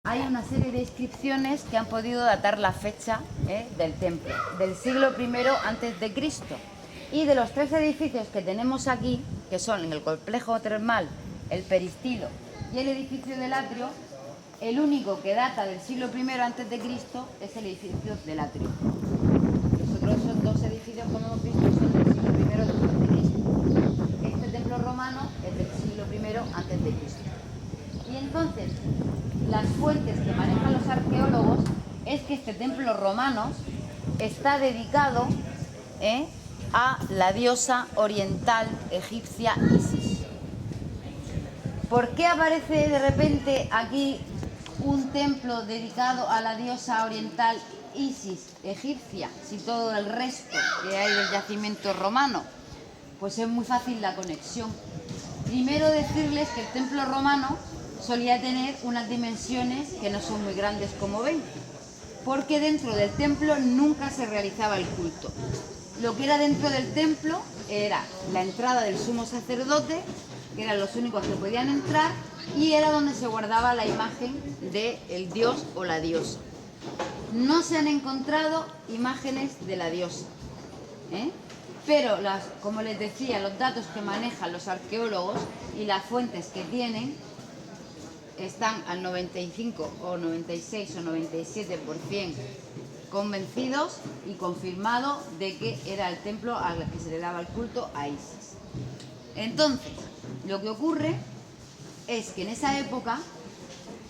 Hay una serie de inscripciones que han podido datar la fecha del templo, del siglo I antes de Cristo. Y de los tres edificios que tenemos aquí, que son en el complejo termal, el peristilo y el edificio del atrio, el único que data del siglo I antes de Cristo es el edificio del atrio. Los otros dos edificios, como hemos visto, son del siglo I después de Cristo. Este templo romano es del siglo I antes de Cristo. Y entonces, las fuentes que manejan los arqueólogos es que este templo romano está dedicado a la diosa oriental egipcia Isis. ¿Por qué aparece de repente aquí un templo dedicado a la diosa oriental Isis egipcia, si todo el resto que hay del yacimiento romano? Pues es muy fácil la conexión. Primero decirles que el templo romano solía tener unas dimensiones que no son muy grandes, como ven, porque dentro del templo nunca se realizaba el culto. Lo que era dentro del templo era la entrada del sumo sacerdote, que eran los únicos que podían entrar, y era donde se guardaba la imagen del dios o la diosa. No se han encontrado imágenes de la diosa, pero como les decía, los datos que manejan los arqueólogos y las fuentes que tienen están al 95 o 96 o 97% convencidos y confirmado de que era el templo al que se le daba el culto a Isis. Entonces, lo que ocurre es que en esa época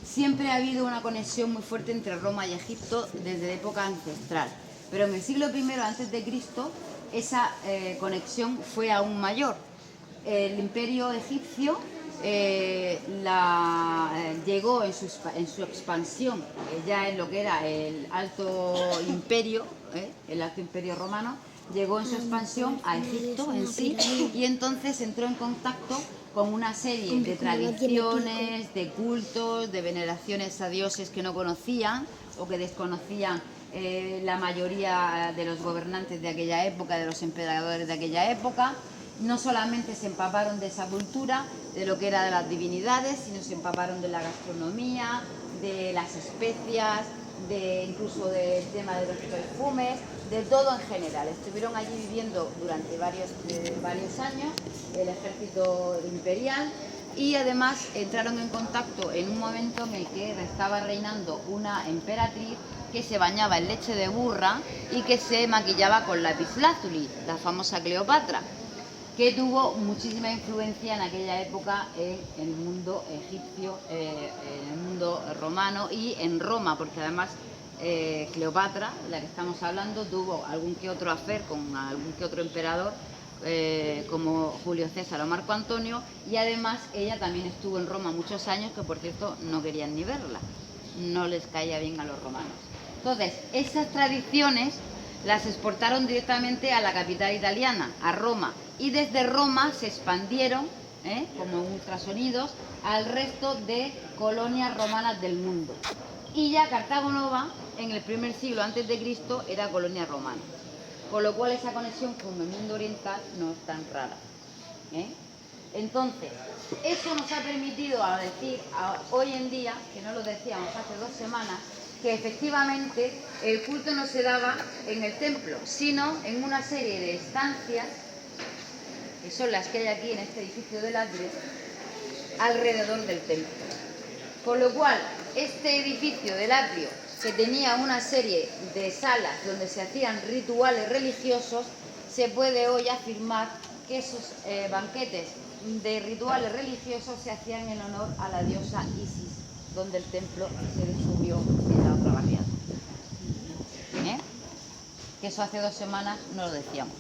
siempre ha habido una conexión muy fuerte entre Roma y Egipto desde época ancestral, pero en el siglo I antes de Cristo esa conexión fue aún mayor. El imperio egipcio llegó en su expansión ya en lo que era el alto imperio, el alto imperio romano, llegó en su expansión a Egipto en sí, y entonces entró en contacto con una serie de tradiciones, de cultos, de veneraciones a dioses que no conocían o que desconocían la mayoría de los gobernantes de aquella época, de los emperadores de aquella época. No solamente se empaparon de esa cultura, de lo que era de las divinidades, sino se empaparon de la gastronomía, de las especias, incluso del tema de los perfumes, de todo en general. Estuvieron allí viviendo durante varios años el ejército imperial, y además entraron en contacto en un momento en el que estaba reinando una emperatriz que se bañaba en leche de burra y que se maquillaba con lapislázuli, la famosa Cleopatra, que tuvo muchísima influencia en aquella época en el mundo egipcio, en el mundo romano y en Roma, porque además Cleopatra, la que estamos hablando, tuvo algún que otro affair con algún que otro emperador, como Julio César o Marco Antonio, y además ella también estuvo en Roma muchos años, que por cierto no querían ni verla, no les caía bien a los romanos. Entonces, esas tradiciones las exportaron directamente a la capital italiana, a Roma, y desde Roma se expandieron, como ultrasonidos, al resto de colonias romanas del mundo. Y ya Cartago Nova, en el primer siglo antes de Cristo, era colonia romana, con lo cual esa conexión con el mundo oriental no es tan rara. Entonces, eso nos ha permitido decir hoy en día, que no lo decíamos hace 2 semanas, que efectivamente el culto no se daba en el templo, sino en una serie de estancias, que son las que hay aquí en este edificio del atrio, alrededor del templo. Con lo cual, este edificio del atrio, que tenía una serie de salas donde se hacían rituales religiosos, se puede hoy afirmar que esos banquetes de rituales religiosos se hacían en honor a la diosa Isis, donde el templo se descubrió en la otra barriada. Que eso hace 2 semanas no lo decíamos.